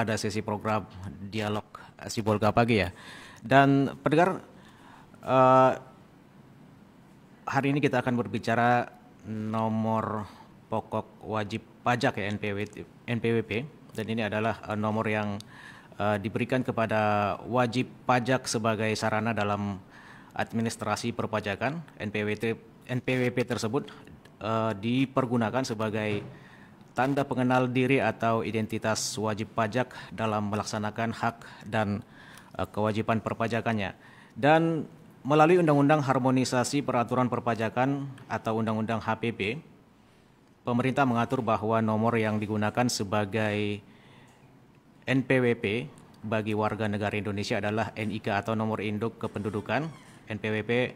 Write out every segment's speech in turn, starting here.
pada sesi program Dialog Sibolga Pagi ya. Dan pendengar, hari ini kita akan berbicara nomor pokok wajib pajak ya, NPWP, dan ini adalah nomor yang diberikan kepada wajib pajak sebagai sarana dalam administrasi perpajakan. NPWP tersebut dipergunakan sebagai tanda pengenal diri atau identitas wajib pajak dalam melaksanakan hak dan kewajiban perpajakannya. Dan melalui Undang-Undang Harmonisasi Peraturan Perpajakan atau Undang-Undang HPP, pemerintah mengatur bahwa nomor yang digunakan sebagai NPWP bagi warga negara Indonesia adalah NIK atau nomor induk kependudukan. NPWP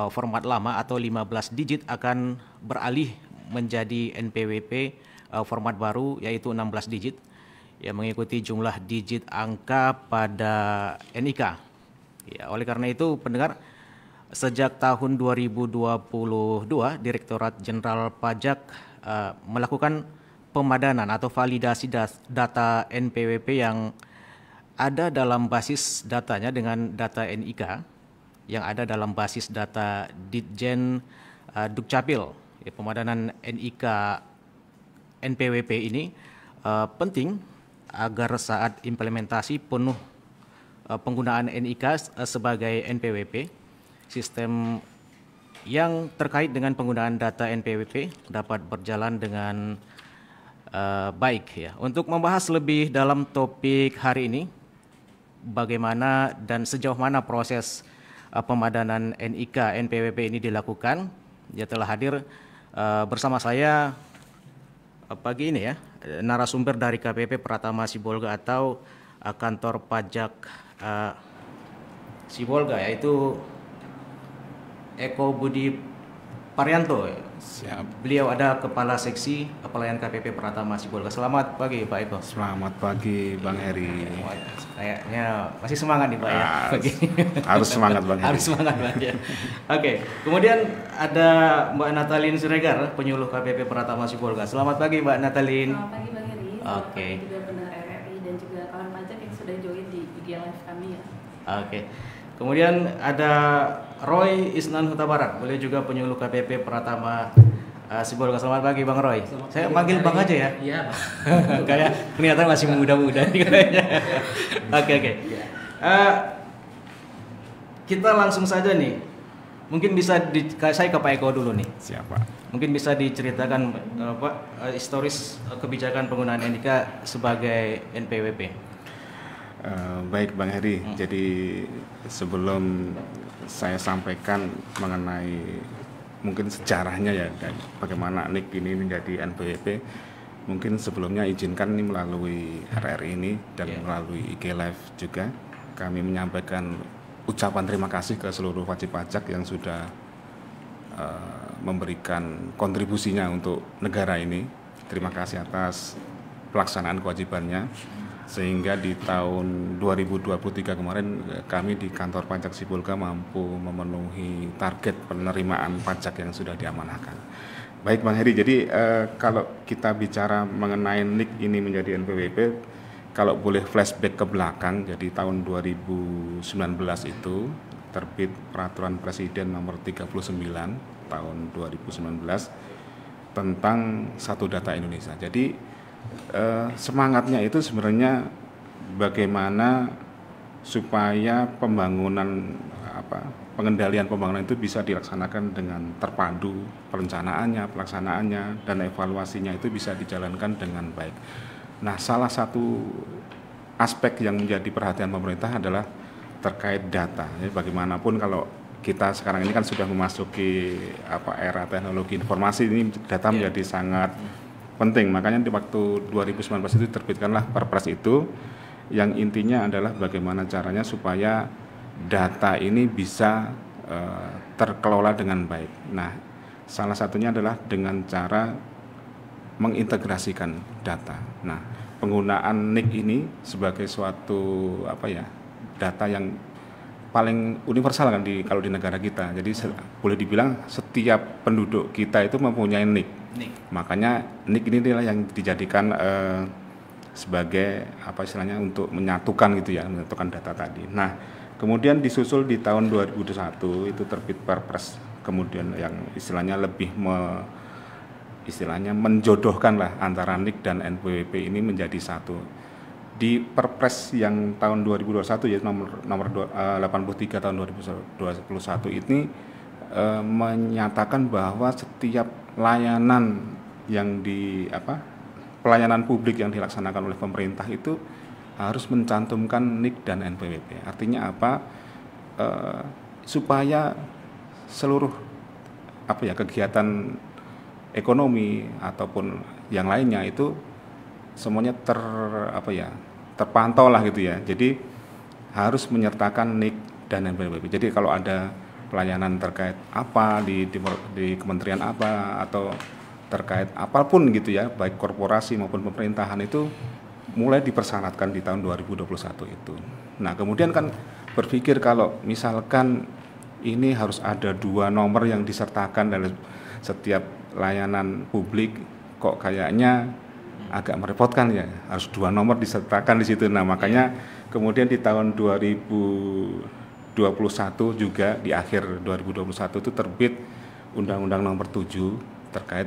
format lama atau 15 digit akan beralih menjadi NPWP format baru yaitu 16 digit yang mengikuti jumlah digit angka pada NIK. Ya, oleh karena itu pendengar, sejak tahun 2022 Direktorat Jenderal Pajak melakukan pemadanan atau validasi data NPWP yang ada dalam basis datanya dengan data NIK yang ada dalam basis data Ditjen Dukcapil. Ya, pemadanan NIK NPWP ini penting agar saat implementasi penuh penggunaan NIK sebagai NPWP, sistem yang terkait dengan penggunaan data NPWP dapat berjalan dengan baik ya. Untuk membahas lebih dalam topik hari ini, bagaimana dan sejauh mana proses pemadanan NIK NPWP ini dilakukan, ya telah hadir bersama saya pagi ini ya narasumber dari KPP Pratama Sibolga atau kantor pajak Sibolga, yaitu Eko Budi Parianto. Siap. Beliau ada Kepala Seksi Pelayan KPP Pratama Sibolga. Selamat pagi Pak Eko. Selamat pagi Bang Heri. Kayaknya masih semangat nih Pak ya. Harus semangat Bang Heri. Harus semangat Pak ya. Oke, kemudian ada Mbak Natalin Siregar, penyuluh KPP Pratama Sibolga. Selamat pagi Mbak Natalin. Selamat pagi Bang Heri. Oke. Juga pendengar RRI dan juga kawan pajak yang sudah join di IG Live kami ya. Oke. Kemudian ada Roy Isnan Huta Barat, beliau juga penyuluh KPP Pratama Sibolga. Selamat pagi Bang Roy. Saya manggil Bang aja ya. Iya Bang. Kayak kelihatan masih muda-muda nih kayaknya. Oke. Kita langsung saja nih. Mungkin bisa saya ke Pak Eko dulu nih. Siapa? Mungkin bisa diceritakan historis kebijakan penggunaan NIK sebagai NPWP. Baik Bang Heri, jadi sebelum saya sampaikan mengenai mungkin sejarahnya ya dan bagaimana NIK ini menjadi NPWP, mungkin sebelumnya izinkan ini melalui RRI ini dan melalui IG Live juga kami menyampaikan ucapan terima kasih ke seluruh wajib pajak yang sudah memberikan kontribusinya untuk negara ini. Terima kasih atas pelaksanaan kewajibannya. Sehingga di tahun 2023 kemarin kami di kantor pajak Sibolga mampu memenuhi target penerimaan pajak yang sudah diamanahkan. Baik Bang Heri, jadi kalau kita bicara mengenai NIK ini menjadi NPWP, kalau boleh flashback ke belakang, jadi tahun 2019 itu terbit Peraturan Presiden nomor 39 tahun 2019 tentang Satu Data Indonesia. Jadi semangatnya itu sebenarnya bagaimana supaya pengendalian pembangunan itu bisa dilaksanakan dengan terpadu, perencanaannya, pelaksanaannya, dan evaluasinya itu bisa dijalankan dengan baik. Nah, salah satu aspek yang menjadi perhatian pemerintah adalah terkait data. Jadi bagaimanapun kalau kita sekarang ini kan sudah memasuki era teknologi informasi, ini data menjadi sangat penting. Makanya di waktu 2019 itu terbitkanlah Perpres itu yang intinya adalah bagaimana caranya supaya data ini bisa terkelola dengan baik. Nah, salah satunya adalah dengan cara mengintegrasikan data. Nah, penggunaan NIK ini sebagai suatu data yang paling universal kan kalau di negara kita. Jadi boleh dibilang setiap penduduk kita itu mempunyai NIK. Makanya NIK ini adalah yang dijadikan sebagai apa istilahnya untuk menyatukan gitu ya, menyatukan data tadi. Nah, kemudian disusul di tahun 2021 itu terbit Perpres, kemudian yang istilahnya lebih menjodohkan lah antara NIK dan NPWP ini menjadi satu. Di Perpres yang tahun 2021 ya nomor 83 tahun 2021 ini menyatakan bahwa setiap layanan yang pelayanan publik yang dilaksanakan oleh pemerintah itu harus mencantumkan NIK dan NPWP. Artinya apa? Supaya seluruh kegiatan ekonomi ataupun yang lainnya itu semuanya terpantau lah gitu ya. Jadi harus menyertakan NIK dan NPWP. Jadi kalau ada pelayanan terkait apa di kementerian apa atau terkait apapun gitu ya, baik korporasi maupun pemerintahan itu mulai dipersyaratkan di tahun 2021 itu. Nah, kemudian kan berpikir kalau misalkan ini harus ada 2 nomor yang disertakan dalam setiap layanan publik, kok kayaknya agak merepotkan ya, harus 2 nomor disertakan di situ. Nah, makanya kemudian di tahun 2021 juga di akhir 2021 itu terbit Undang-Undang Nomor 7 terkait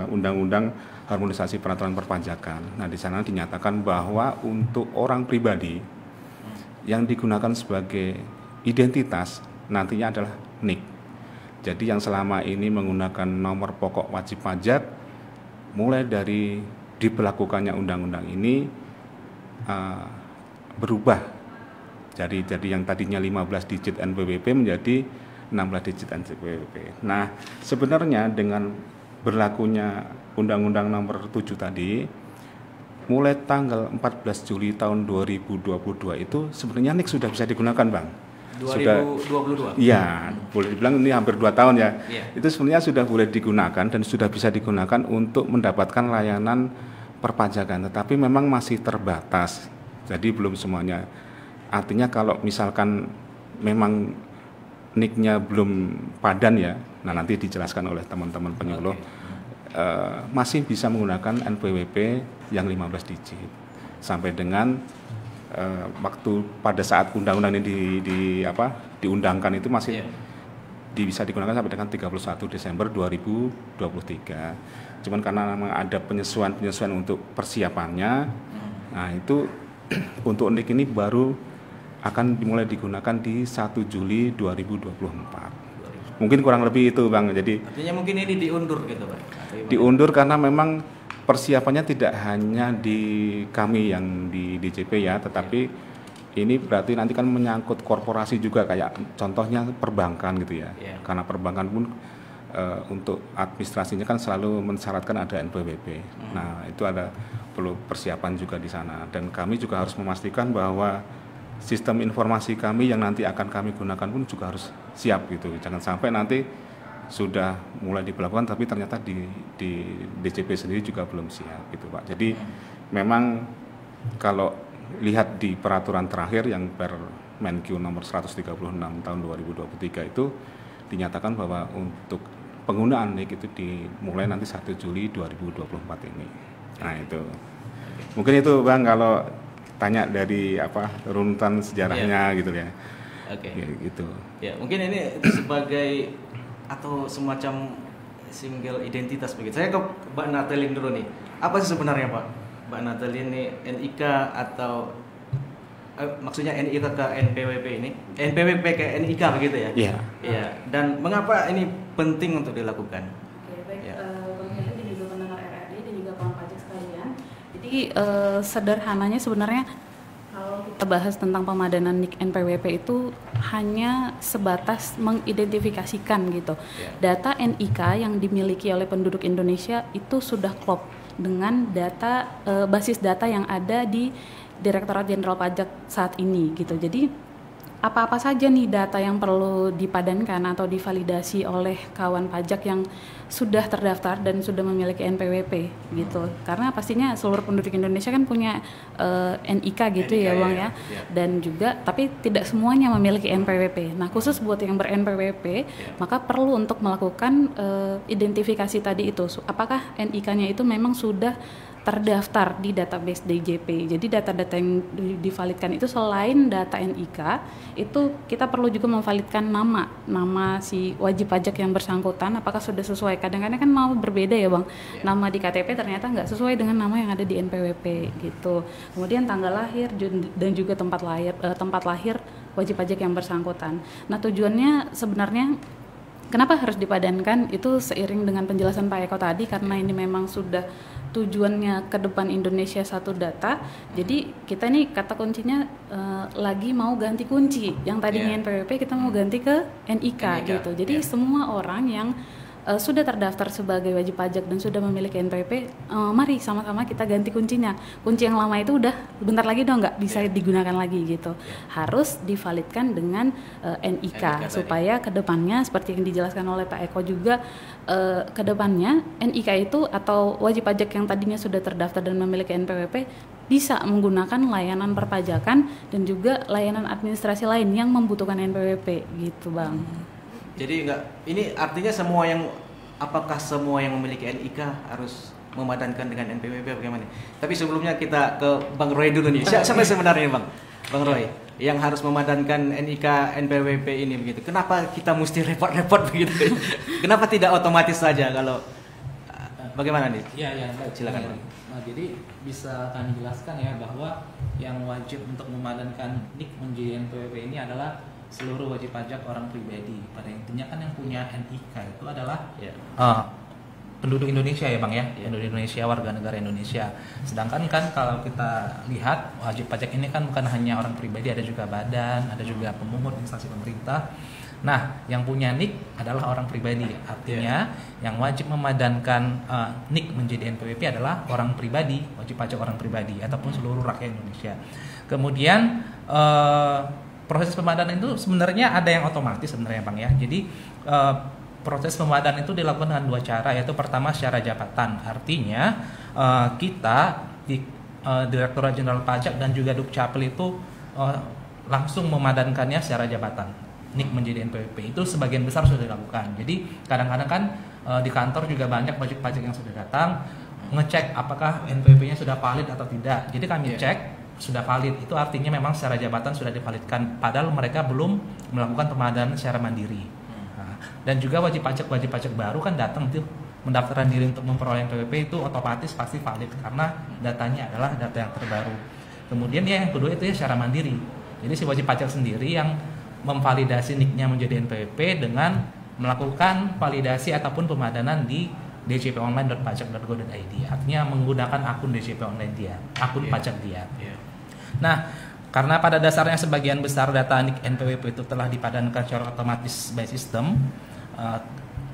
Undang-Undang Harmonisasi Peraturan Perpajakan. Nah, di sana dinyatakan bahwa untuk orang pribadi yang digunakan sebagai identitas nantinya adalah NIK. Jadi yang selama ini menggunakan nomor pokok wajib pajak, mulai dari diberlakukannya undang-undang ini berubah. Jadi yang tadinya 15 digit NPWP menjadi 16 digit NPWP. Nah, sebenarnya dengan berlakunya Undang-Undang Nomor 7 tadi, mulai tanggal 14 Juli tahun 2022 itu sebenarnya NIK sudah bisa digunakan, Bang. 2022? Iya, boleh dibilang ini hampir 2 tahun ya. Yeah. Itu sebenarnya sudah boleh digunakan dan sudah bisa digunakan untuk mendapatkan layanan perpajakan, tetapi memang masih terbatas. Jadi belum semuanya. Artinya kalau misalkan memang NIK-nya belum padan ya, nah nanti dijelaskan oleh teman-teman penyuluh, masih bisa menggunakan NPWP yang 15 digit sampai dengan waktu pada saat undang-undang ini diundangkan itu masih bisa digunakan sampai dengan 31 Desember 2023. Cuman karena memang ada penyesuaian untuk persiapannya, nah itu untuk NIK ini baru akan dimulai digunakan di 1 Juli 2024. Mungkin kurang lebih itu, Bang. Jadi artinya mungkin ini diundur gitu, Pak. Diundur karena memang persiapannya tidak hanya di kami yang di DJP ya, tetapi ini berarti nanti kan menyangkut korporasi juga, kayak contohnya perbankan gitu ya. Karena perbankan pun untuk administrasinya kan selalu mensyaratkan ada NPWP. Nah, itu perlu persiapan juga di sana, dan kami juga harus memastikan bahwa sistem informasi kami yang nanti akan kami gunakan pun juga harus siap gitu. Jangan sampai nanti sudah mulai diberlakukan tapi ternyata di DJP sendiri juga belum siap gitu, Pak. Jadi memang kalau lihat di peraturan terakhir yang Permenkyu nomor 136 tahun 2023 itu dinyatakan bahwa untuk penggunaan NIK itu dimulai nanti 1 Juli 2024 ini. Nah, itu. Mungkin itu, Bang, kalau tanya dari runutan sejarahnya gitu ya. Oke. Ya, gitu. Ya, mungkin ini sebagai atau semacam single identitas begitu. Saya ke Mbak Natalin dulu nih. Apa sih sebenarnya, Pak? Mbak Natalin ini NIK atau maksudnya NIK ke NPWP ini? NPWP ke NIK begitu ya? Iya. Iya. Dan mengapa ini penting untuk dilakukan? Oke, baik. Pemirsa dan juga pendengar RRD dan juga kawan pajak sekalian. Jadi sederhananya sebenarnya kalau kita bahas tentang pemadanan NIK NPWP itu hanya sebatas mengidentifikasikan gitu. Data NIK yang dimiliki oleh penduduk Indonesia itu sudah klop dengan data basis data yang ada di Direktorat Jenderal Pajak saat ini gitu. Jadi apa-apa saja nih data yang perlu dipadankan atau divalidasi oleh kawan pajak yang sudah terdaftar dan sudah memiliki NPWP gitu. Karena pastinya seluruh penduduk Indonesia kan punya NIK gitu ya, Bang ya. Dan juga tapi tidak semuanya memiliki NPWP. Nah, khusus buat yang ber-NPWP, maka perlu untuk melakukan identifikasi tadi itu. Apakah NIK-nya itu memang sudah terdaftar di database DJP. Jadi data-data yang divalidkan itu selain data NIK, itu kita perlu juga memvalidkan nama si wajib pajak yang bersangkutan, apakah sudah sesuai. Kadang-kadang kan mau berbeda ya Bang, nama di KTP ternyata nggak sesuai dengan nama yang ada di NPWP gitu. Kemudian tanggal lahir dan juga tempat lahir wajib pajak yang bersangkutan. Nah tujuannya sebenarnya kenapa harus dipadankan itu seiring dengan penjelasan Pak Eko tadi, karena ini memang sudah tujuannya ke depan Indonesia satu data. Jadi kita nih kata kuncinya lagi mau ganti kunci. Yang tadinya NPWP kita mau ganti ke NIK gitu. Jadi semua orang yang sudah terdaftar sebagai wajib pajak dan sudah memiliki NPWP, mari sama-sama kita ganti kuncinya. Kunci yang lama itu udah bentar lagi dong nggak bisa digunakan lagi gitu. Harus divalidkan dengan NIK supaya kedepannya seperti yang dijelaskan oleh Pak Eko juga, kedepannya NIK itu atau wajib pajak yang tadinya sudah terdaftar dan memiliki NPWP bisa menggunakan layanan perpajakan dan juga layanan administrasi lain yang membutuhkan NPWP gitu Bang. Jadi ini artinya apakah semua yang memiliki NIK harus memadankan dengan NPWP bagaimana? Tapi sebelumnya kita ke Bang Roy dulu nih. Siapa sebenarnya Bang Roy yang harus memadankan NIK NPWP ini begitu? Kenapa kita mesti repot-repot begitu? Kenapa tidak otomatis saja kalau bagaimana nih? Iya, baik. Silakan. Nah, jadi bisa kami jelaskan ya bahwa yang wajib untuk memadankan NIK menjadi NPWP ini adalah seluruh wajib pajak orang pribadi. Pada intinya kan yang punya NIK itu adalah penduduk Indonesia ya Bang ya, penduduk Indonesia, warga negara Indonesia. Sedangkan kan kalau kita lihat wajib pajak ini kan bukan hanya orang pribadi, ada juga badan, ada juga pemungut instansi pemerintah. Nah, yang punya NIK adalah orang pribadi. Artinya yang wajib memadankan NIK menjadi NPWP adalah orang pribadi, wajib pajak orang pribadi ataupun seluruh rakyat Indonesia. Kemudian proses pemadanan itu sebenarnya ada yang otomatis sebenarnya Bang ya. Jadi proses pemadanan itu dilakukan dengan dua cara, yaitu pertama secara jabatan. Artinya kita di Direktorat Jenderal Pajak dan juga Dukcapil itu langsung memadankannya secara jabatan. NIK menjadi NPWP itu sebagian besar sudah dilakukan. Jadi kadang-kadang kan di kantor juga banyak wajib pajak yang sudah datang ngecek apakah NPWP-nya sudah valid atau tidak. Jadi kami cek sudah valid, itu artinya memang secara jabatan sudah divalidkan, padahal mereka belum melakukan pemadanan secara mandiri. Nah, dan juga wajib pajak baru kan datang tuh mendaftarkan diri untuk memperoleh NPWP, itu otomatis pasti valid karena datanya adalah data yang terbaru. Kemudian yang kedua itu secara mandiri. Jadi si wajib pajak sendiri yang memvalidasi NIK-nya menjadi NPWP dengan melakukan validasi ataupun pemadanan di djponline.pajak.go.id. Artinya menggunakan akun DJP online dia, akun pajak dia. Nah, karena pada dasarnya sebagian besar data NIK NPWP itu telah dipadankan secara otomatis by system,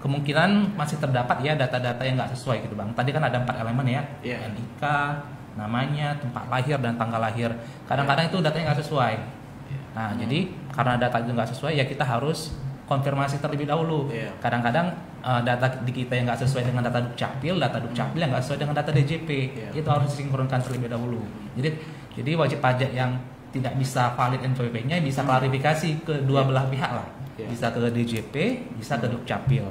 kemungkinan masih terdapat ya data-data yang nggak sesuai gitu Bang. Tadi kan ada 4 elemen ya, NIK, namanya, tempat lahir, dan tanggal lahir. Kadang-kadang itu datanya nggak sesuai. Nah, jadi karena data itu nggak sesuai ya kita harus konfirmasi terlebih dahulu. Kadang-kadang data di kita yang nggak sesuai dengan data Dukcapil yang nggak sesuai dengan data DJP, itu harus disinkronkan terlebih dahulu. Jadi wajib pajak yang tidak bisa valid NPWP-nya bisa klarifikasi ke dua belah pihak lah, bisa ke DJP, bisa ke Dukcapil.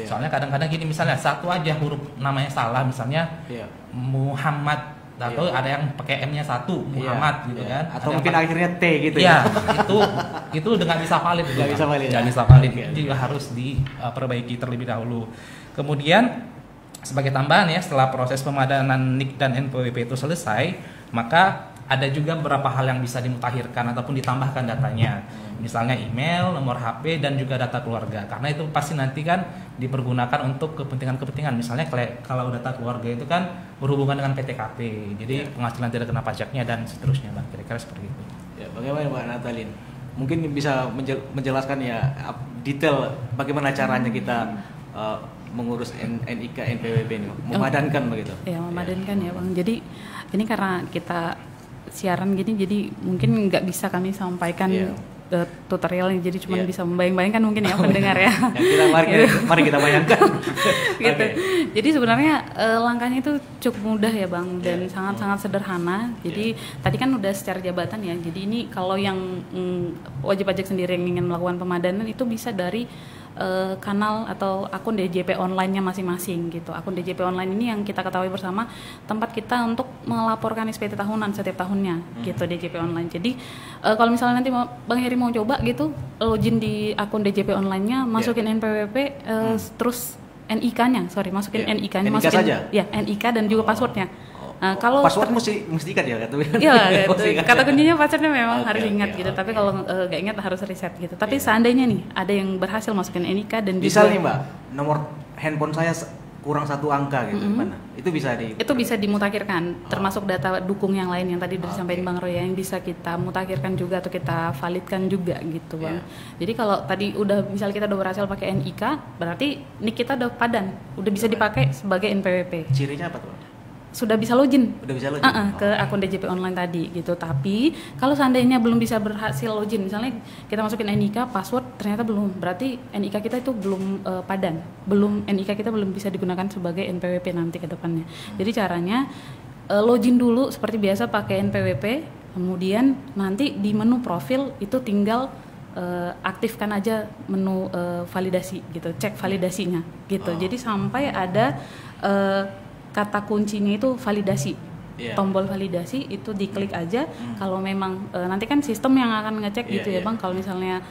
Soalnya kadang-kadang gini, misalnya satu aja huruf namanya salah, misalnya Muhammad, atau ada yang pakai M-nya 1 Muhammad gitu kan, atau mungkin akhirnya T gitu ya. Itu nggak bisa valid, nggak bisa valid. Jadi harus diperbaiki terlebih dahulu. Kemudian sebagai tambahan ya, setelah proses pemadanan NIK dan NPWP itu selesai, maka ada juga beberapa hal yang bisa dimutakhirkan ataupun ditambahkan datanya. Misalnya email, nomor HP, dan juga data keluarga. Karena itu pasti nanti kan dipergunakan untuk kepentingan-kepentingan. Misalnya kalau data keluarga itu kan berhubungan dengan PTKP, jadi penghasilan tidak kena pajaknya dan seterusnya, Bang. Kira-kira seperti itu. Ya, bagaimana Mbak Natalin? Mungkin bisa menjelaskan ya detail bagaimana caranya kita mengurus NIK NPWP ini, memadankan begitu. Ya, memadankan ya, Bang. Jadi ini karena kita siaran gini, jadi mungkin nggak bisa kami sampaikan tutorialnya, jadi cuma bisa membayang-bayangkan mungkin ya pendengar ya. Mari kita bayangkan. Gitu. Jadi sebenarnya langkahnya itu cukup mudah ya Bang, dan sangat-sangat sederhana. Jadi tadi kan udah secara jabatan ya. Jadi ini kalau yang wajib pajak sendiri yang ingin melakukan pemadanan itu bisa dari kanal atau akun DJP online-nya masing-masing gitu. Akun DJP online ini yang kita ketahui bersama tempat kita untuk melaporkan SPT tahunan setiap tahunnya gitu, DJP online. Jadi kalau misalnya nanti Bang Heri mau coba gitu, login di akun DJP online-nya, masukin NPWP, terus NIK-nya, masukin NIK-nya, NIK masukin saja? Ya, NIK dan juga passwordnya. Nah, kalau password mesti ikat ya, iya, kata kuncinya passwordnya memang harus ingat gitu. Tapi kalau nggak ingat harus reset gitu. Tapi seandainya nih ada yang berhasil masukin NIK dan misal juga nih Mbak, nomor handphone saya kurang 1 angka gitu, mana? Itu bisa dimutakhirkan, termasuk data dukung yang lain yang tadi disampaikan Bang Roy, yang bisa kita mutakhirkan juga atau kita validkan juga gitu Bang. Jadi kalau tadi misal kita udah berhasil pakai NIK, berarti NIK kita udah padan, udah bisa dipakai sebagai NPWP. Cirinya apa tuh? Sudah bisa login ke Oh. akun DJP online tadi gitu. Tapi kalau seandainya belum bisa berhasil login, misalnya kita masukin NIK, password ternyata belum, berarti NIK kita itu belum padan, NIK kita belum bisa digunakan sebagai NPWP nanti ke depannya. Jadi caranya login dulu seperti biasa pakai NPWP, kemudian nanti di menu profil itu tinggal aktifkan aja menu validasi gitu, cek validasinya gitu. Jadi sampai ada kata kuncinya itu validasi, tombol validasi itu diklik aja. Kalau memang nanti kan sistem yang akan ngecek gitu ya Bang, kalau misalnya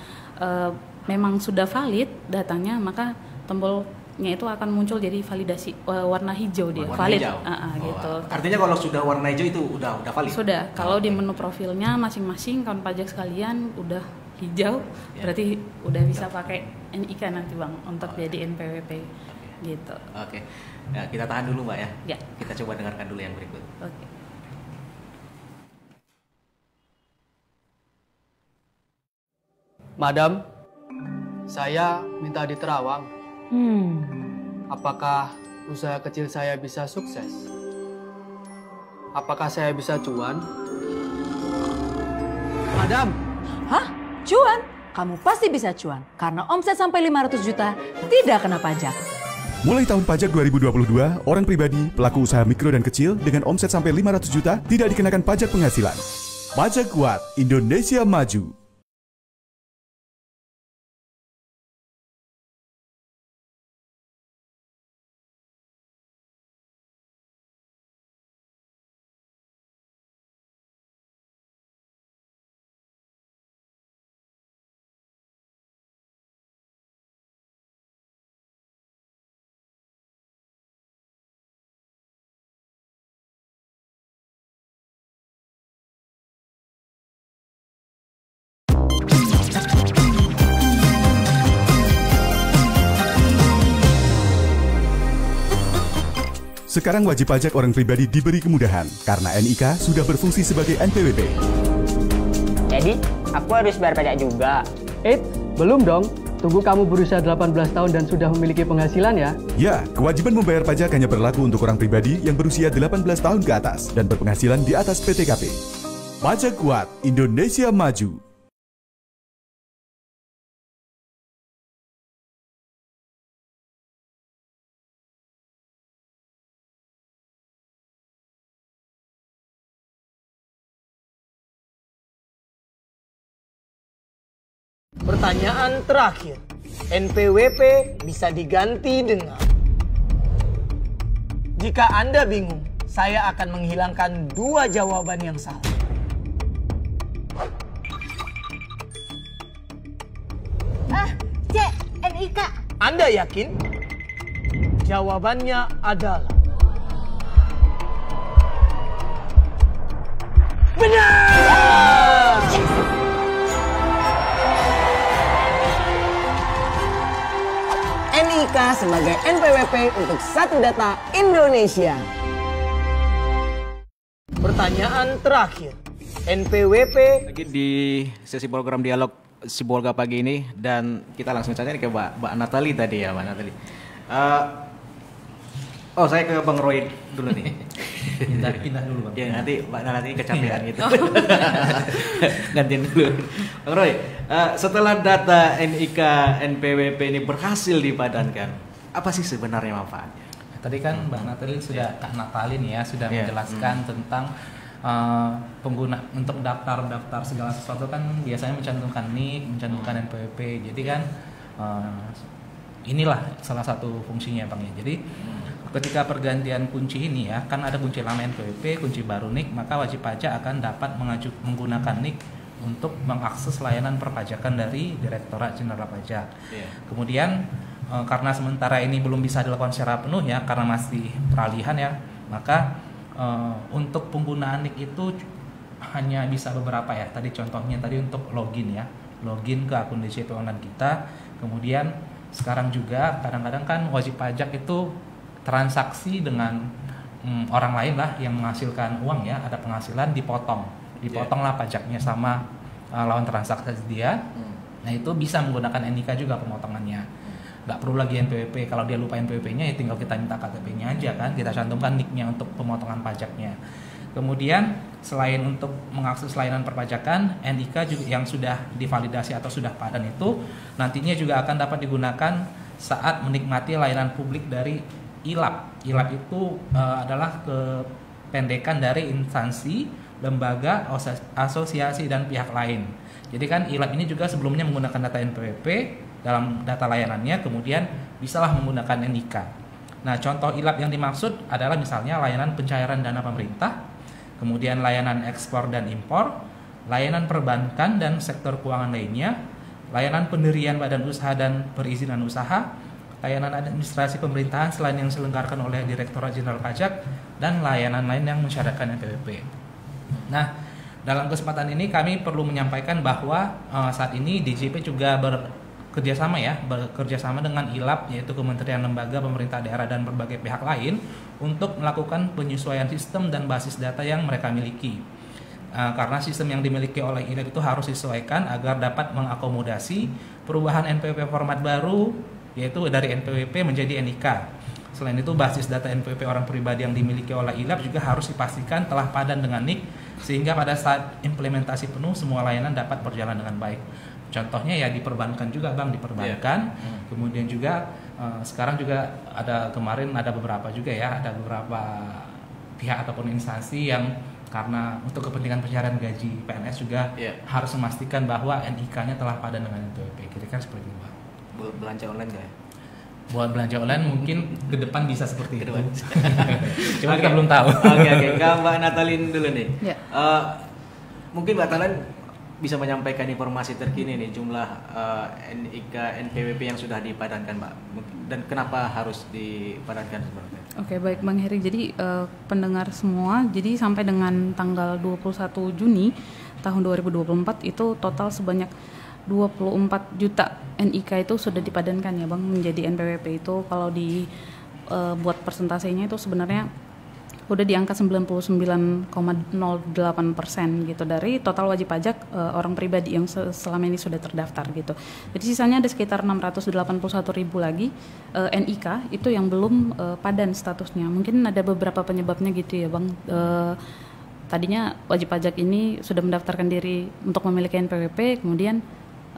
memang sudah valid datanya, maka tombolnya itu akan muncul jadi validasi warna hijau dia, valid hijau. Gitu. Artinya kalau sudah warna hijau itu udah valid. Sudah, kalau di menu profilnya masing-masing kawan pajak sekalian udah hijau, berarti udah bisa pakai NIK nanti Bang untuk jadi NPWP gitu. Oke. Ya, kita tahan dulu Mbak ya. Ya. Kita coba dengarkan dulu yang berikut. Oke. Madam, saya minta diterawang. Apakah usaha kecil saya bisa sukses? Apakah saya bisa cuan? Madam! Hah? Cuan? Kamu pasti bisa cuan, karena omset sampai 500 juta tidak kena pajak. Mulai tahun pajak 2022, orang pribadi, pelaku usaha mikro dan kecil dengan omset sampai 500 juta tidak dikenakan pajak penghasilan. Pajak kuat, Indonesia maju. Sekarang wajib pajak orang pribadi diberi kemudahan karena NIK sudah berfungsi sebagai NPWP. Jadi, aku harus bayar pajak juga. Belum dong. Tunggu kamu berusia 18 tahun dan sudah memiliki penghasilan ya. Ya, kewajiban membayar pajak hanya berlaku untuk orang pribadi yang berusia 18 tahun ke atas dan berpenghasilan di atas PTKP. Pajak kuat, Indonesia maju. Pertanyaan terakhir, NPWP bisa diganti dengan... Jika Anda bingung, saya akan menghilangkan 2 jawaban yang salah. Cek, NIK. Anda yakin? Jawabannya adalah... benar! NIK sebagai NPWP untuk satu data Indonesia. Pertanyaan terakhir, NPWP... Lagi di sesi program dialog Sibolga pagi ini, dan kita langsung saja ke Mbak Natali tadi ya, Mbak Natali. Saya ke Bang Roy dulu nih. Pindah dulu Bang. Ya nanti Mbak Natali kecapean gitu. Gantiin dulu. Bang Roy, setelah data NIK NPWP ini berhasil dipadankan, apa sih sebenarnya manfaatnya? Tadi kan Mbak Natali sudah Kak Natalin ya sudah menjelaskan tentang pengguna untuk daftar segala sesuatu kan biasanya mencantumkan NIK, mencantumkan NPWP. Jadi kan inilah salah satu fungsinya Bang ya. Jadi ketika pergantian kunci ini ya, kan ada kunci lama NPWP, kunci baru NIK, maka wajib pajak akan dapat menggunakan NIK untuk mengakses layanan perpajakan dari Direktorat Jenderal Pajak. Kemudian karena sementara ini belum bisa dilakukan secara penuh ya, karena masih peralihan ya, maka untuk penggunaan NIK itu hanya bisa beberapa ya. Tadi contohnya tadi untuk login ya, login ke akun DJP online kita. Kemudian sekarang juga kadang-kadang kan wajib pajak itu transaksi dengan orang lain lah yang menghasilkan uang ya, ada penghasilan dipotonglah pajaknya sama lawan transaksi dia. Nah itu bisa menggunakan NIK juga pemotongannya, nggak perlu lagi NPWP. Kalau dia lupa NPWP-nya ya tinggal kita minta KTP-nya aja kan, kita cantumkan NIK-nya untuk pemotongan pajaknya. Kemudian selain untuk mengakses layanan perpajakan, NIK juga yang sudah divalidasi atau sudah padan itu nantinya juga akan dapat digunakan saat menikmati layanan publik dari ILAP. ILAP itu adalah kependekan dari instansi, lembaga, asosiasi, dan pihak lain. Jadi kan ILAP ini juga sebelumnya menggunakan data NPWP dalam data layanannya, kemudian bisalah menggunakan NIK. Nah, contoh ILAP yang dimaksud adalah misalnya layanan pencairan dana pemerintah, kemudian layanan ekspor dan impor, layanan perbankan dan sektor keuangan lainnya, layanan pendirian badan usaha dan perizinan usaha, layanan administrasi pemerintahan selain yang diselenggarakan oleh Direktorat Jenderal Pajak, dan layanan lain yang mensyaratkan NPWP. Nah, dalam kesempatan ini kami perlu menyampaikan bahwa saat ini DJP juga bekerja sama dengan ILAP, yaitu Kementerian Lembaga Pemerintah Daerah dan berbagai pihak lain untuk melakukan penyesuaian sistem dan basis data yang mereka miliki. Karena sistem yang dimiliki oleh ILAP itu harus disesuaikan agar dapat mengakomodasi perubahan NPWP format baru, yaitu dari NPWP menjadi NIK. Selain itu, basis data NPWP orang pribadi yang dimiliki oleh ILAP juga harus dipastikan telah padan dengan NIK, sehingga pada saat implementasi penuh semua layanan dapat berjalan dengan baik. Contohnya ya di perbankan juga Bang, di perbankan. Kemudian juga sekarang juga kemarin ada beberapa juga ya, ada beberapa pihak ataupun instansi yang karena untuk kepentingan pencairan gaji PNS juga harus memastikan bahwa NIK-nya telah padan dengan NPWP. Kira-kira seperti itu Bang. Belanja online nggak ya? Buat belanja online mungkin ke depan bisa seperti itu. Cuma kita belum tahu. Oke. Ke Mbak Natalin dulu nih. Mungkin Mbak Natalin bisa menyampaikan informasi terkini nih jumlah NIK NPWP yang sudah dipadankan Mbak, dan kenapa harus dipadankan seperti itu? Oke, baik Bang Heri. Jadi pendengar semua, jadi sampai dengan tanggal 21 Juni tahun 2024 itu total sebanyak 24 juta NIK itu sudah dipadankan ya Bang menjadi NPWP. Itu kalau buat persentasenya itu sebenarnya udah di angka 99,08% gitu dari total wajib pajak orang pribadi yang selama ini sudah terdaftar gitu. Jadi sisanya ada sekitar 681.000 lagi NIK itu yang belum padan statusnya. Mungkin ada beberapa penyebabnya gitu ya Bang. Tadinya wajib pajak ini sudah mendaftarkan diri untuk memiliki NPWP, kemudian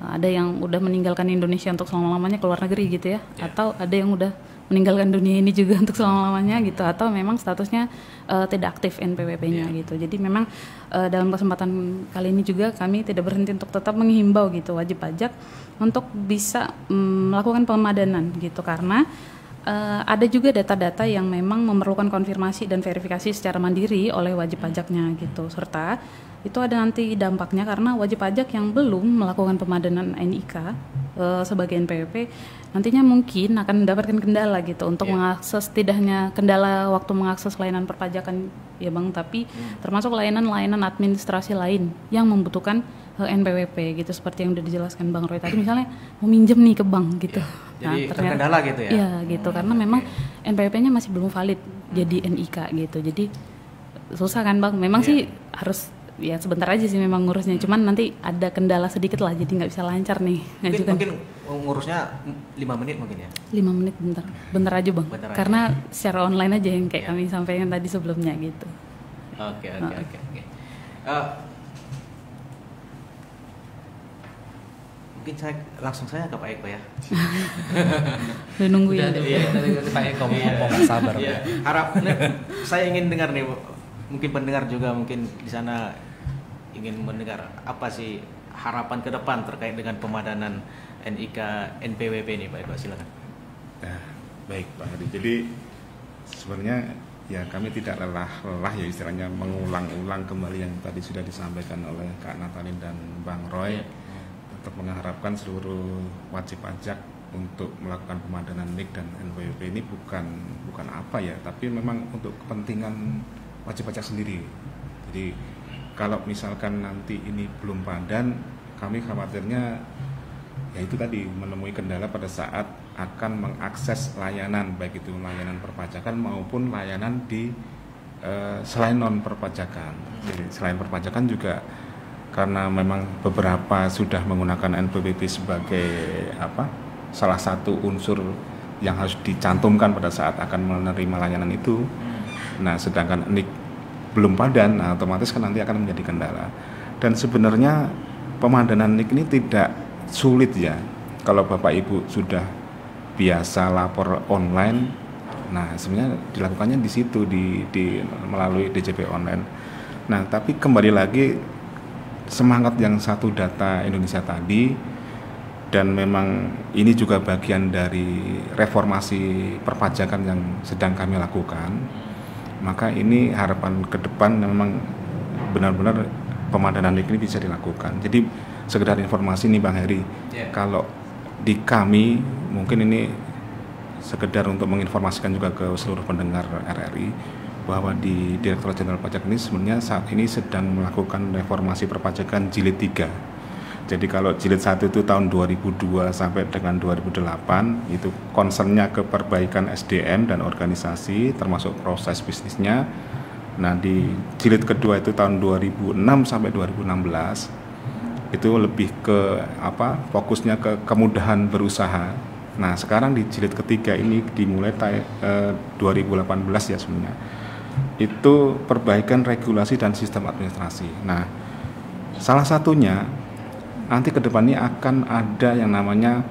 ada yang udah meninggalkan Indonesia untuk selama-lamanya ke luar negeri gitu ya, atau ada yang udah meninggalkan dunia ini juga untuk selama-lamanya gitu, atau memang statusnya tidak aktif NPWP-nya gitu. Jadi memang dalam kesempatan kali ini juga kami tidak berhenti untuk tetap menghimbau gitu wajib pajak untuk bisa melakukan pemadanan gitu, karena ada juga data-data yang memang memerlukan konfirmasi dan verifikasi secara mandiri oleh wajib pajaknya gitu, serta itu ada nanti dampaknya karena wajib pajak yang belum melakukan pemadanan NIK sebagai NPWP nantinya mungkin akan mendapatkan kendala gitu untuk mengakses, tidak hanya kendala waktu mengakses layanan perpajakan ya Bang, tapi termasuk layanan-layanan administrasi lain yang membutuhkan NPWP gitu, seperti yang udah dijelaskan Bang Roy tadi, misalnya mau minjem nih ke bank gitu. Jadi terkendala gitu ya? Iya gitu, karena memang NPWP-nya masih belum valid jadi NIK gitu, jadi susah kan Bang, memang sih harus ya sebentar aja sih memang ngurusnya, cuman nanti ada kendala sedikit lah, jadi nggak bisa lancar nih ngajukan. Mungkin ngurusnya 5 menit mungkin ya? 5 menit bentar aja Bang, karena secara online aja yang kayak kami sampaikan tadi sebelumnya gitu. Oke. Mungkin langsung saya ke Pak Eko ya. Udah nunggu ya. Pak Eko ngomong sabar. Saya ingin dengar nih, mungkin pendengar juga mungkin di sana ingin mendengar apa sih harapan ke depan terkait dengan pemadanan NIK NPWP ini Pak, silakan. Nah, baik Pak Heri. Jadi sebenarnya ya kami tidak lelah ya istilahnya mengulang-ulang kembali yang tadi sudah disampaikan oleh Kak Natalin dan Bang Roy. Tetap mengharapkan seluruh wajib pajak untuk melakukan pemadanan NIK dan NPWP ini bukan apa ya, tapi memang untuk kepentingan wajib pajak sendiri. Jadi kalau misalkan nanti ini belum padan, kami khawatirnya ya itu tadi menemui kendala pada saat akan mengakses layanan, baik itu layanan perpajakan maupun layanan di selain non perpajakan. Jadi selain perpajakan juga karena memang beberapa sudah menggunakan NPWP sebagai salah satu unsur yang harus dicantumkan pada saat akan menerima layanan itu. Nah, sedangkan NIK belum padan, nah, otomatis kan nanti akan menjadi kendala. Dan sebenarnya pemadanan NIK ini tidak sulit ya. Kalau Bapak Ibu sudah biasa lapor online, nah sebenarnya dilakukannya di situ melalui DJP online. Nah, tapi kembali lagi semangat yang satu data Indonesia tadi, dan memang ini juga bagian dari reformasi perpajakan yang sedang kami lakukan. Maka ini harapan ke depan memang benar-benar pemadanan NIK ini bisa dilakukan. Jadi sekedar informasi nih Bang Heri, kalau di kami mungkin ini sekedar untuk menginformasikan juga ke seluruh pendengar RRI bahwa di Direktorat Jenderal Pajak ini sebenarnya saat ini sedang melakukan reformasi perpajakan jilid 3. Jadi kalau jilid 1 itu tahun 2002 sampai dengan 2008 itu concernnya ke perbaikan SDM dan organisasi termasuk proses bisnisnya. Nah, di jilid kedua itu tahun 2006 sampai 2016 itu lebih ke fokusnya ke kemudahan berusaha. Nah, sekarang di jilid ketiga ini dimulai 2018 ya sebenarnya. Itu perbaikan regulasi dan sistem administrasi. Nah, salah satunya nanti ke depannya akan ada yang namanya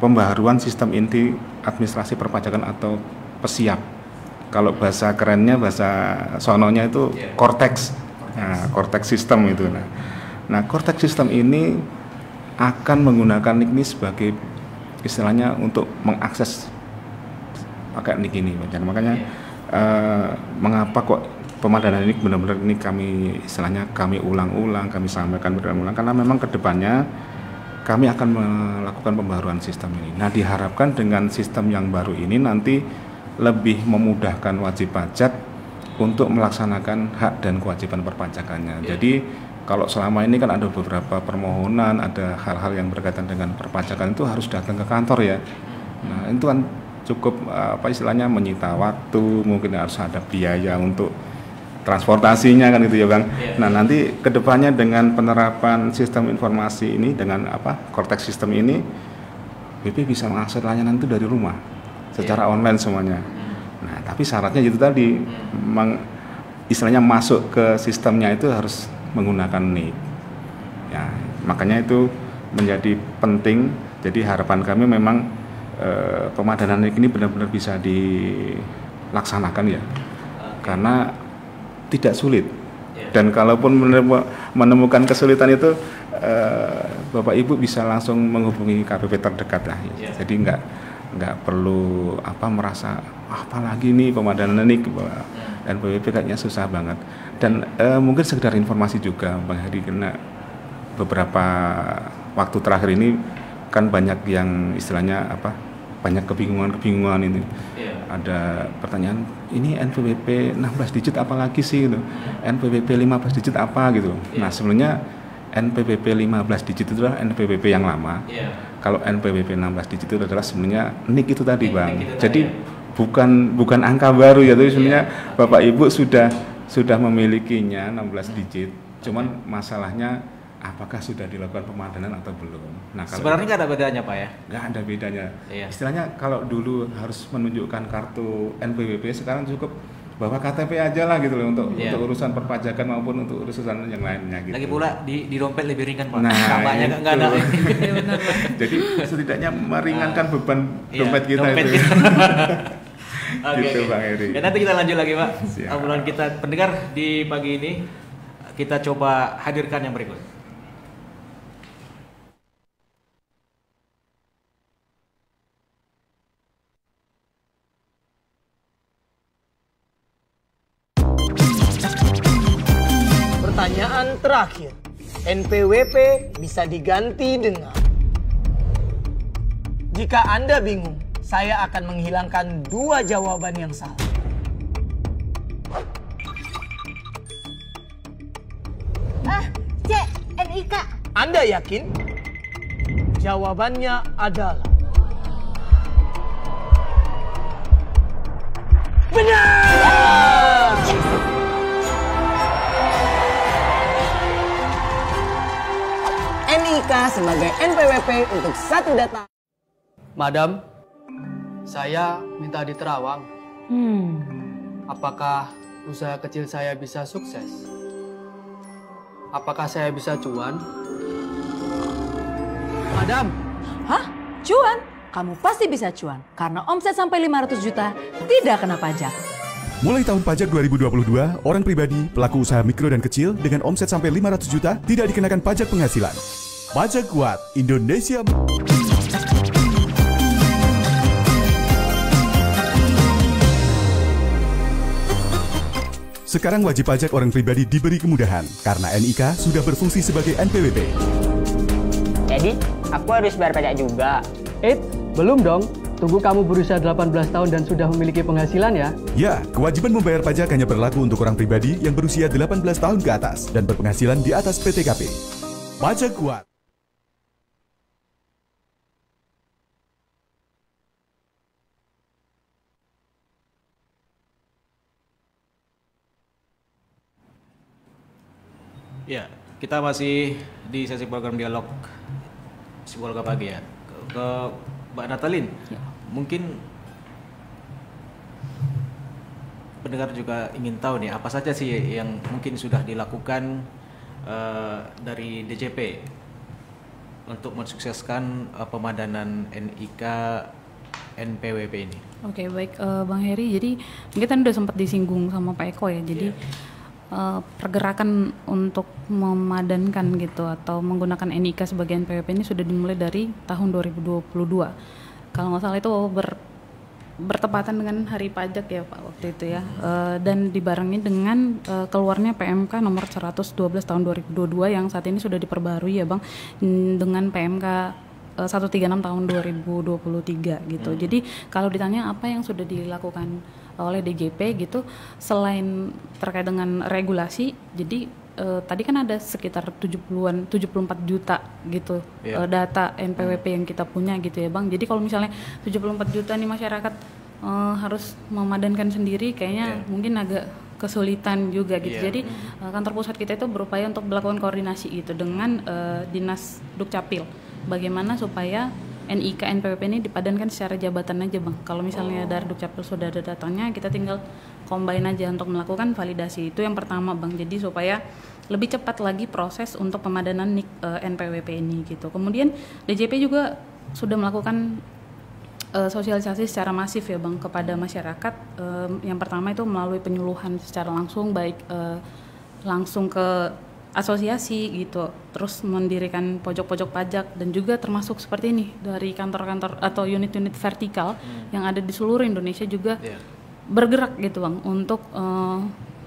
pembaharuan sistem inti administrasi perpajakan atau PESIAP. Kalau bahasa kerennya, bahasa sononya itu Cortex. Nah, Cortex System itu. Nah, Cortex System ini akan menggunakan NIK ini sebagai istilahnya untuk mengakses pakai NIK ini. Makanya mengapa kok pemadanan NIK benar-benar ini kami ulang-ulang, kami sampaikan berulang-ulang karena memang kedepannya kami akan melakukan pembaharuan sistem ini. Nah, diharapkan dengan sistem yang baru ini nanti lebih memudahkan wajib pajak untuk melaksanakan hak dan kewajiban perpajakannya. Jadi kalau selama ini kan ada beberapa permohonan, ada hal-hal yang berkaitan dengan perpajakan itu harus datang ke kantor ya. Nah, itu kan cukup istilahnya menyita waktu, mungkin harus ada biaya untuk transportasinya kan gitu ya Bang. Nah, nanti kedepannya dengan penerapan sistem informasi ini dengan Cortex System ini, BP bisa mengakses layanan itu dari rumah secara online semuanya. Nah, tapi syaratnya itu tadi, istilahnya masuk ke sistemnya itu harus menggunakan NIK. Ya, makanya itu menjadi penting. Jadi harapan kami memang pemadanan NIK ini benar-benar bisa dilaksanakan ya, karena tidak sulit. Dan kalaupun menemukan kesulitan itu, Bapak Ibu bisa langsung menghubungi KPP terdekat lah. Jadi nggak perlu merasa apalagi nih pemadanan NIK dan NPWP kayaknya susah banget. Dan mungkin sekedar informasi juga Bang Heri, karena beberapa waktu terakhir ini kan banyak yang istilahnya banyak kebingungan ini. Ada pertanyaan, ini NPWP 16 digit apa lagi sih gitu. NPWP 15 digit apa gitu. Nah, sebenarnya NPWP 15 digit itu adalah NPWP yang lama. Kalau NPWP 16 digit itu adalah sebenarnya NIK itu tadi Bang. Jadi bukan angka baru ya, tapi sebenarnya Bapak Ibu sudah memilikinya 16 digit. Cuman masalahnya apakah sudah dilakukan pemadanan atau belum. Nah, sebenarnya nggak ada bedanya Pak ya? Nggak ada bedanya. Istilahnya kalau dulu harus menunjukkan kartu NPWP, sekarang cukup bawa KTP aja lah gitu loh untuk urusan perpajakan maupun untuk urusan yang lainnya gitu. Lagi pula di dompet lebih ringan Pak. Nah, tambahnya nggak ada. Jadi setidaknya meringankan beban dompet kita itu. Gitu Bang Heri. Ya, nanti kita lanjut lagi Pak. Obrolan kita pendengar di pagi ini, kita coba hadirkan yang berikut. Pertanyaan terakhir. NPWP bisa diganti dengan... Jika Anda bingung, saya akan menghilangkan 2 jawaban yang salah. C. NIK. Anda yakin? Jawabannya adalah... benar! NIK sebagai NPWP untuk satu data. Madam, saya minta di Terawang. Apakah usaha kecil saya bisa sukses? Apakah saya bisa cuan? Madam. Hah? Cuan? Kamu pasti bisa cuan. Karena omset sampai 500 juta tidak kena pajak. Mulai tahun pajak 2022, orang pribadi, pelaku usaha mikro dan kecil dengan omset sampai 500 juta tidak dikenakan pajak penghasilan. Pajak Kuat Indonesia. Sekarang wajib pajak orang pribadi diberi kemudahan karena NIK sudah berfungsi sebagai NPWP. Jadi, aku harus bayar pajak juga. Belum dong. Tunggu kamu berusia 18 tahun dan sudah memiliki penghasilan ya. Ya, kewajiban membayar pajak hanya berlaku untuk orang pribadi yang berusia 18 tahun ke atas dan berpenghasilan di atas PTKP. Pajak Kuat. Ya, kita masih di sesi program dialog Psikologa Pagi ya. Ke Mbak Natalin, mungkin pendengar juga ingin tahu nih apa saja sih yang mungkin sudah dilakukan dari DJP untuk mensukseskan pemadanan NIK NPWP ini. Oke, baik Bang Heri. Jadi mungkin kan udah sempat disinggung sama Pak Eko ya. Jadi pergerakan untuk memadankan gitu atau menggunakan NIK sebagai NPWP ini sudah dimulai dari tahun 2022. Kalau nggak salah itu bertepatan dengan hari pajak ya Pak waktu itu ya. Dan dibarengi dengan keluarnya PMK nomor 112 tahun 2022 yang saat ini sudah diperbarui ya Bang dengan PMK 136 tahun 2023 gitu. Jadi kalau ditanya apa yang sudah dilakukan oleh DJP gitu selain terkait dengan regulasi, jadi tadi kan ada sekitar 74 juta gitu data NPWP yang kita punya gitu ya Bang. Jadi kalau misalnya 74 juta nih masyarakat harus memadankan sendiri kayaknya mungkin agak kesulitan juga gitu. Jadi kantor pusat kita itu berupaya untuk melakukan koordinasi gitu dengan Dinas Dukcapil. Bagaimana supaya NIK NPWP ini dipadankan secara jabatan aja Bang. Kalau misalnya dari Dukcapil sudah ada datanya, kita tinggal combine aja untuk melakukan validasi. Itu yang pertama Bang. Jadi supaya lebih cepat lagi proses untuk pemadanan NIK NPWP ini gitu. Kemudian DJP juga sudah melakukan sosialisasi secara masif ya Bang kepada masyarakat. Yang pertama itu melalui penyuluhan secara langsung, baik langsung ke asosiasi gitu, terus mendirikan pojok-pojok pajak dan juga termasuk seperti ini dari kantor-kantor atau unit-unit vertikal yang ada di seluruh Indonesia juga bergerak gitu Bang untuk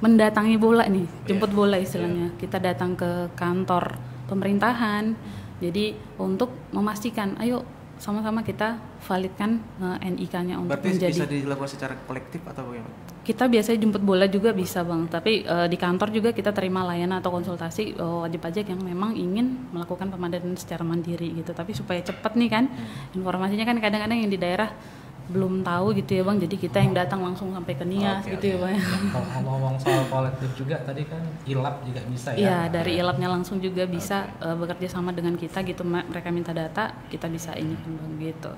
mendatangi bola nih, jemput bola istilahnya. Kita datang ke kantor pemerintahan, jadi untuk memastikan ayo sama-sama kita validkan NIK-nya untuk berarti menjadi. Bisa dilakukan secara kolektif atau bagaimana? Kita biasanya jemput bola juga bisa Bang, tapi di kantor juga kita terima layanan atau konsultasi wajib pajak yang memang ingin melakukan pemadanan secara mandiri gitu. Tapi supaya cepat nih kan, informasinya kan kadang-kadang yang di daerah belum tahu gitu ya Bang, jadi kita yang datang langsung sampai ke Nias gitu ya Bang. Kalau ngomong soal kolektif juga tadi kan ILAP juga bisa ya? Iya, dari ILAP-nya langsung juga bisa bekerja sama dengan kita gitu, mereka minta data, kita bisa ini Bang gitu.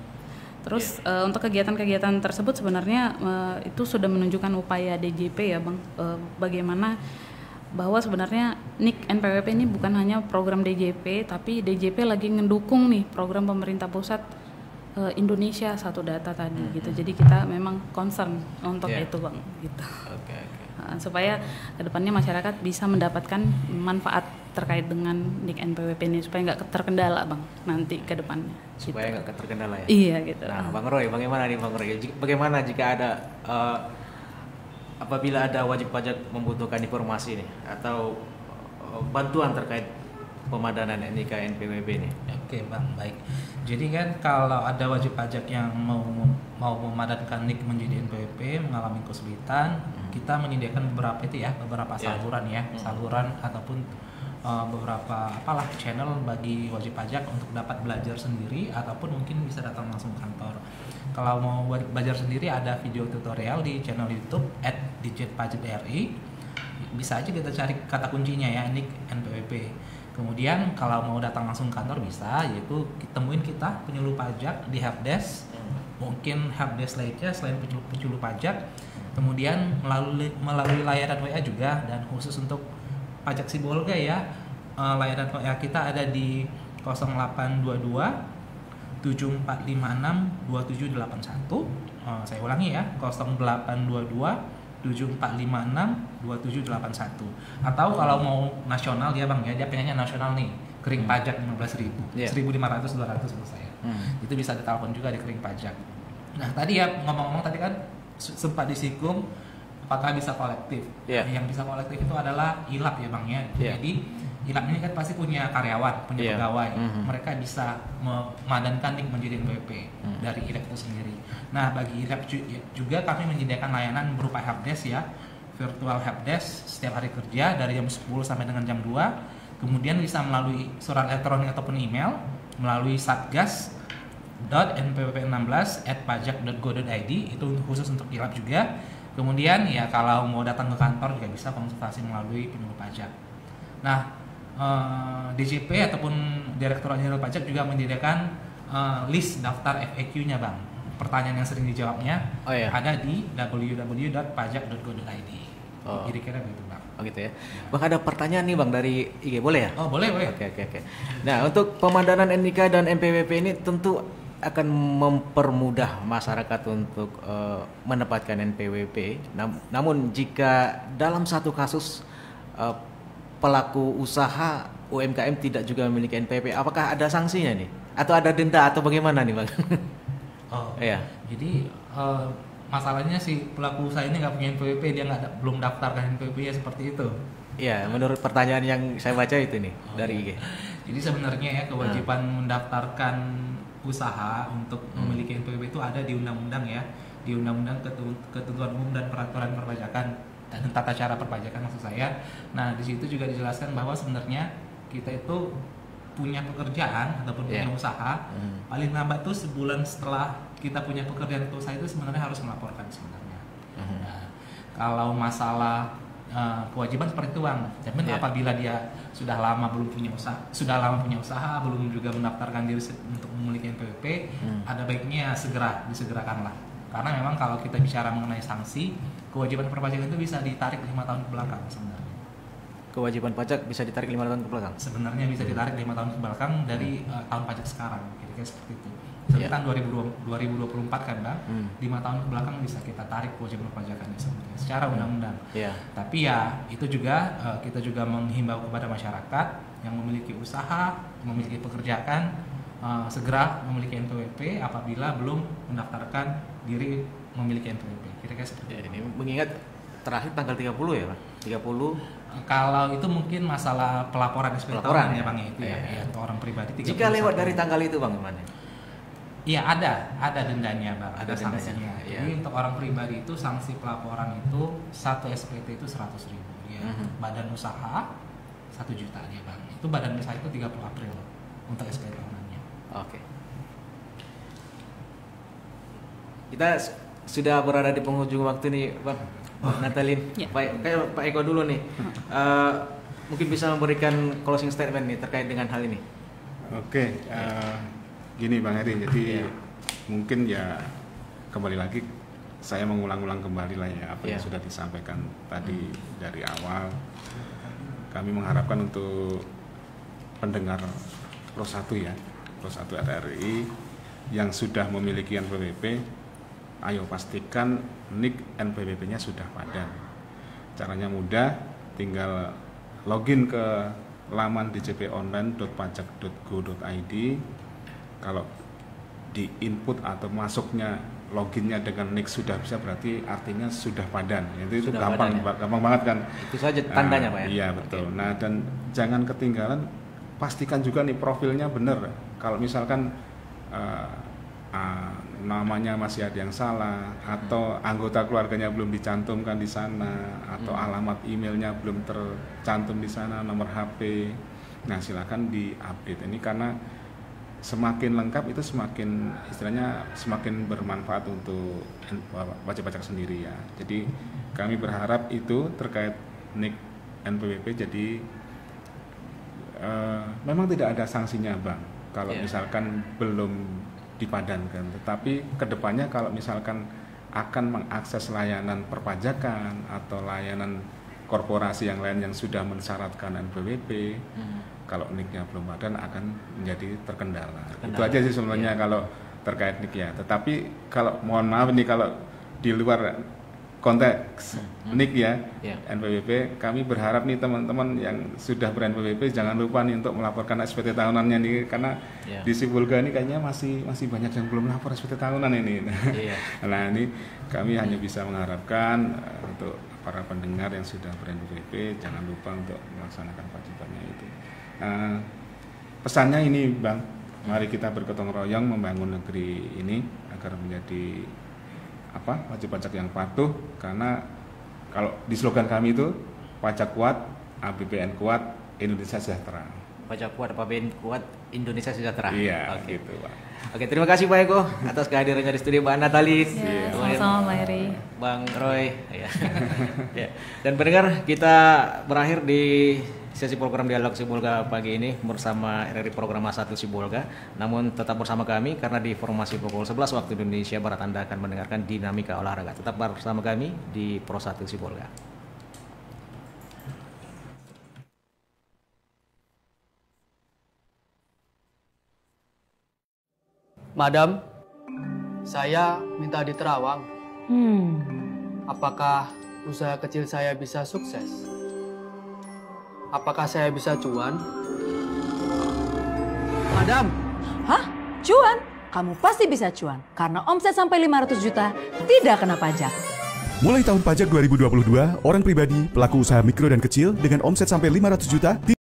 Terus untuk kegiatan-kegiatan tersebut sebenarnya itu sudah menunjukkan upaya DJP ya Bang, bagaimana bahwa sebenarnya NIK NPWP ini bukan hanya program DJP, tapi DJP lagi ngedukung nih program pemerintah pusat Indonesia Satu Data tadi gitu. Jadi kita memang concern untuk itu Bang gitu. Supaya kedepannya masyarakat bisa mendapatkan manfaat terkait dengan NIK NPWP ini supaya nggak terkendala Bang nanti ke depannya. Supaya nggak terkendala ya. Iya gitu. Nah Bang Roy, bagaimana nih Bang Roy? Bagaimana jika ada apabila ada wajib pajak membutuhkan informasi nih atau bantuan terkait pemadanan NIK NPWP ini? Oke Bang, baik. Jadi kan kalau ada wajib pajak yang mau memadatkan NIK menjadi NPWP mengalami kesulitan, kita menyediakan beberapa saluran saluran ataupun beberapa channel bagi wajib pajak untuk dapat belajar sendiri ataupun mungkin bisa datang langsung ke kantor. Kalau mau belajar sendiri ada video tutorial di channel YouTube @DijetPajakRI. Bisa aja kita cari kata kuncinya ya, NIK NPWP. Kemudian kalau mau datang langsung ke kantor bisa, yaitu temuin kita penyuluh pajak di helpdesk. Mungkin helpdesk lainnya selain penyuluh pajak. Kemudian melalui layanan WA juga, dan khusus untuk pajak Sibolga ya, layanan WA kita ada di 0822 7456 2781. Saya ulangi ya, 0822 7456 2781. Atau kalau mau nasional ya Bang ya, dia pengennya nasional nih, kering pajak 15.000, 1.500 200 menurut saya. Itu bisa ditelepon juga di kering pajak. Nah tadi ya ngomong-ngomong tadi kan sempat disinggung apakah bisa kolektif. Yang bisa kolektif itu adalah ILAP ya Bang ya. Jadi ILAP ini kan pasti punya karyawan, punya pegawai. Mereka bisa memadankan NIK menjadi NPWP dari ILAP itu sendiri. Nah, bagi ILAP juga kami menyediakan layanan berupa helpdesk ya, virtual helpdesk setiap hari kerja dari jam 10 sampai dengan jam 2. Kemudian bisa melalui surat elektronik ataupun email melalui satgas.npwp16@pajak.go.id, itu khusus untuk ILAP juga. Kemudian ya kalau mau datang ke kantor juga bisa konsultasi melalui penyuluh pajak. Nah, DJP ataupun Direktorat Jenderal Pajak juga menyediakan list daftar FAQ-nya Bang. Pertanyaan yang sering dijawabnya ada di www.pajak.go.id. Kira-kira begitu Bang. Oh gitu ya. Bang ada pertanyaan nih Bang dari IG, boleh ya? Oh boleh. Oke. Nah untuk pemadanan NIK dan NPWP ini tentu akan mempermudah masyarakat untuk mendapatkan NPWP. Namun jika dalam satu kasus pelaku usaha UMKM tidak juga memiliki NPWP, apakah ada sanksinya nih? Atau ada denda atau bagaimana nih Bang? Jadi masalahnya si pelaku usaha ini nggak punya NPWP, dia belum daftarkan NPWP ya, seperti itu. Iya, menurut pertanyaan yang saya baca itu nih dari IG. Jadi sebenarnya ya kewajiban mendaftarkan usaha untuk memiliki NPWP itu ada di undang-undang ya, di Undang-Undang Ketentuan Umum dan Peraturan Perpajakan dan tata cara perpajakan maksud saya. Nah di situ juga dijelaskan bahwa sebenarnya kita itu punya pekerjaan ataupun punya usaha, paling lambat tuh sebulan setelah kita punya pekerjaan atau usaha itu sebenarnya harus melaporkan sebenarnya. Nah, kalau masalah kewajiban seperti itu Bang. Tapi apabila dia sudah lama punya usaha, belum juga mendaftarkan diri untuk memiliki NPWP, ada baiknya disegerakanlah. Karena memang kalau kita bicara mengenai sanksi, kewajiban perpajakan itu bisa ditarik 5 tahun ke belakang sebenarnya. Kewajiban pajak bisa ditarik 5 tahun ke belakang? Sebenarnya bisa ditarik 5 tahun ke belakang dari tahun pajak sekarang, kira-kira seperti itu. Jadi kan 2024 kan Bang, 5 tahun ke belakang bisa kita tarik kewajiban perpajakannya sebenarnya secara undang-undang. Tapi ya itu juga kita juga menghimbau kepada masyarakat yang memiliki usaha, memiliki pekerjaan, segera memiliki NPWP apabila belum mendaftarkan diri memiliki NPWP. Kira-kira seperti itu. Ini mengingat terakhir tanggal 30 ya Bang? 30. Kalau itu mungkin masalah pelaporan SPT tahunan ya Bang ya, itu ya untuk orang pribadi. Jika lewat dari tanggal itu Bang gimana? Iya ada dendanya Bang, ada sanksinya. Jadi untuk orang pribadi itu sanksi pelaporan itu 1 SPT itu 100.000 ya. Badan usaha 1 juta dia Bang. Itu badan usaha itu 30 April untuk SPT tahunannya. Oke. Kita sudah berada di penghujung waktu nih Bang. Natalin, Pak Eko dulu nih. Mungkin bisa memberikan closing statement nih terkait dengan hal ini. Oke, gini Bang Heri, jadi mungkin ya kembali lagi saya mengulang-ulang kembali lah ya apa yang sudah disampaikan tadi dari awal. Kami mengharapkan untuk pendengar Pro 1 ya, Pro 1 RRI yang sudah memiliki NPWP, ayo pastikan NIK NPWP-nya sudah padan. Caranya mudah, tinggal login ke laman djponline.pajak.go.id. Kalau di input atau masuknya loginnya dengan NIK sudah bisa berarti artinya sudah padan. Itu Sudah gampang, padan, ya? gampang banget kan. Itu saja tandanya, Pak ya? Iya betul. Nah, dan jangan ketinggalan, pastikan juga nih profilnya benar. Kalau misalkan namanya masih ada yang salah, atau anggota keluarganya belum dicantumkan di sana, atau alamat emailnya belum tercantum di sana, nomor HP, nah silakan diupdate ini, karena semakin lengkap itu semakin istilahnya semakin bermanfaat untuk wajib pajak sendiri ya. Jadi kami berharap itu terkait NIK NPWP, jadi memang tidak ada sanksinya Bang kalau misalkan belum dipadankan, tetapi kedepannya kalau misalkan akan mengakses layanan perpajakan atau layanan korporasi yang lain yang sudah mensyaratkan NPWP, kalau NIK-nya belum padan akan menjadi terkendala. Itu aja sih sebenarnya kalau terkait NIK ya. Tetapi kalau mohon maaf nih, kalau di luar konteks NIK ya, NPWP, kami berharap nih teman-teman yang sudah ber-NPWP jangan lupa nih untuk melaporkan SPT tahunannya nih, karena di Sibolga ini kayaknya masih banyak yang belum lapor SPT tahunan ini. Nah, ini kami hanya bisa mengharapkan untuk para pendengar yang sudah ber-NPWP jangan lupa untuk melaksanakan kewajibannya itu. Pesannya ini Bang, mari kita bergotong royong membangun negeri ini agar menjadi wajib pajak yang patuh, karena kalau di slogan kami itu pajak kuat, APBN kuat, Indonesia sejahtera. Pajak kuat, APBN kuat, Indonesia sejahtera. Iya, gitu Pak. Oke, terima kasih Pak Eko atas kehadirannya di studio, Mbak Natalis, sama-sama Mbak Eri, Bang Roy. Dan pendengar, kita berakhir di sesi program Dialog Sibolga pagi ini bersama RRI Program 1 Sibolga. Namun tetap bersama kami karena di informasi pukul 11 waktu Indonesia Barat Anda akan mendengarkan dinamika olahraga. Tetap bersama kami di Pro 1 Sibolga. Madam, saya minta di Terawang. Apakah usaha kecil saya bisa sukses? Apakah saya bisa cuan? Madam! Hah? Cuan? Kamu pasti bisa cuan. Karena omset sampai 500 juta tidak kena pajak. Mulai tahun pajak 2022, orang pribadi, pelaku usaha mikro dan kecil dengan omset sampai 500 juta